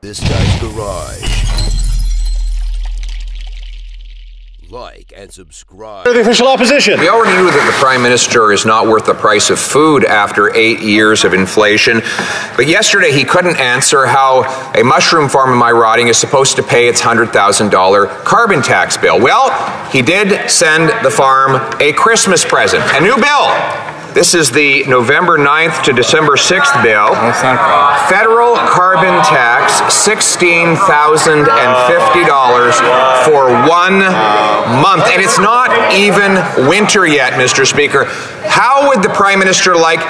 This Guy's Garage. Like and subscribe. The official opposition. We already knew that the Prime Minister is not worth the price of food after 8 years of inflation. But yesterday he couldn't answer how a mushroom farm in my riding is supposed to pay its $100,000 carbon tax bill. Well, he did send the farm a Christmas present, a new bill. This is the November 9th to December 6th bill. Federal carbon tax, $16,050 for 1 month. And it's not even winter yet, Mr. Speaker. How would the Prime Minister like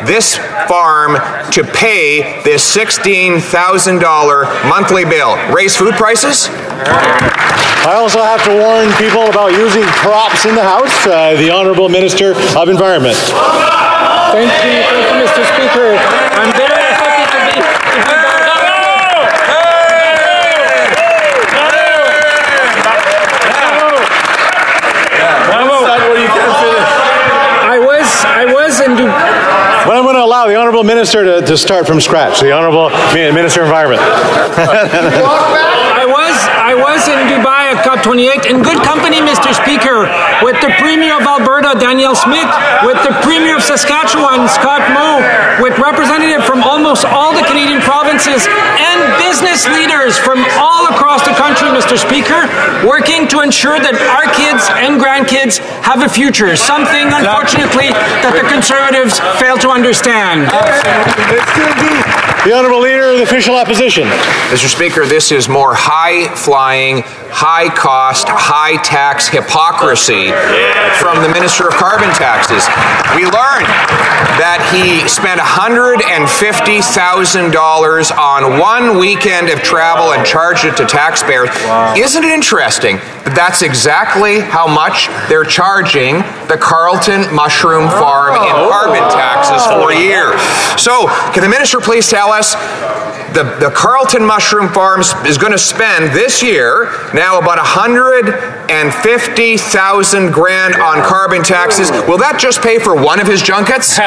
this farm to pay this $16,000 monthly bill? Raise food prices? I also have to warn people about using props in the House. The Honourable Minister of Environment. Thank you, Mr. Speaker. I'm very happy to be I was in Dubai. Well, I'm going to allow the Honourable Minister to start from scratch. The Honourable Minister of Environment. I was in Dubai at COP28 in good company, Mr. Speaker, with the Premier of Alberta, Danielle Smith, with the Premier of Saskatchewan, Scott Moe, with representatives from almost all the Canadian provinces and business leaders from all across the country, Mr. Speaker, working to ensure that our kids and grandkids have a future, something, unfortunately, that the Conservatives fail to understand. The Honourable Leader of the Official Opposition. Mr. Speaker, this is more high-flying, high-cost, high-tax hypocrisy from the Minister of Carbon Taxes. We learned that he spent $150,000 on 1 weekend of travel and charged it to taxpayers. Wow. Isn't it interesting that that's exactly how much they're charging the Carleton Mushroom Farm in carbon taxes for a year? So, can the Minister please tell us, the Carleton Mushroom Farms is going to spend this year now about $150,000 grand on carbon taxes. Will that just pay for one of his junkets?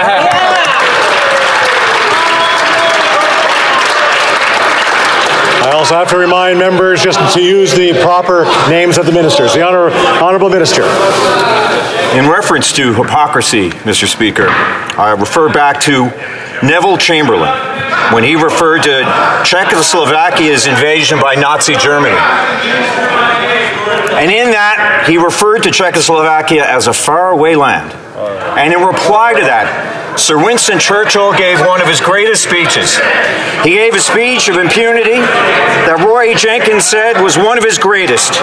I also have to remind members just to use the proper names of the ministers. The Honourable Minister. In reference to hypocrisy, Mr. Speaker, I refer back to Neville Chamberlain when he referred to Czechoslovakia's invasion by Nazi Germany. And in that, he referred to Czechoslovakia as a faraway land. And in reply to that, Sir Winston Churchill gave one of his greatest speeches. He gave a speech of impunity that Roy Jenkins said was one of his greatest,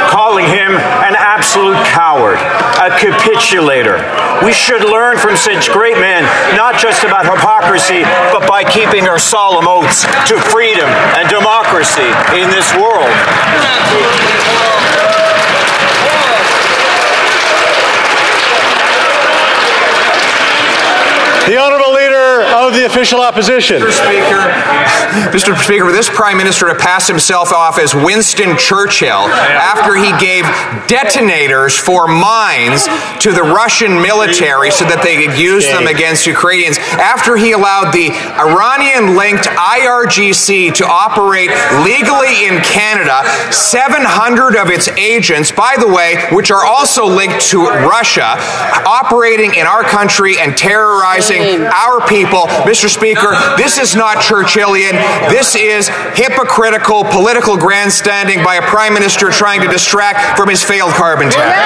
calling him an absolute coward, a capitulator. We should learn from such great men, not just about hypocrisy, but by keeping our solemn oaths to freedom and democracy in this world. The Honourable Leader of the Official Opposition. Mr. Speaker, for this Prime Minister to pass himself off as Winston Churchill after he gave detonators for mines to the Russian military so that they could use them against Ukrainians, after he allowed the Iranian-linked IRGC to operate legally in Canada, 700 of its agents, by the way, which are also linked to Russia, operating in our country and terrorizing our people. Mr. Speaker, this is not Churchillian. This is hypocritical political grandstanding by a Prime Minister trying to distract from his failed carbon tax.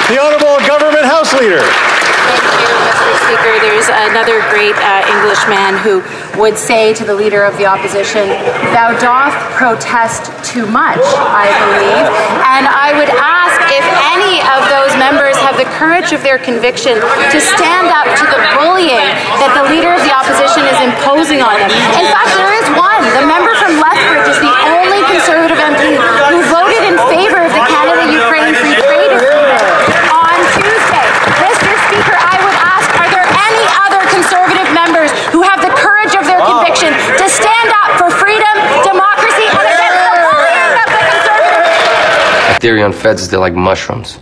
The Honourable Government House Leader. Mr. Speaker, there's another great Englishman who would say to the Leader of the Opposition, "Thou doth protest too much, I believe." And I would ask if any of those members have the courage of their conviction to stand up to the bullying that the Leader of the Opposition is imposing on them. In fact, there is one. The member from Lethbridge is the only Conservative MP who voted in favour of the Canada-Ukraine Free Trade Agreement on Tuesday. Mr. Speaker, I would ask, are there any other Conservative members who have the courage of their conviction to stand up for freedom, democracy, and against the bullying of the Conservative? My theory on feds is they're like mushrooms.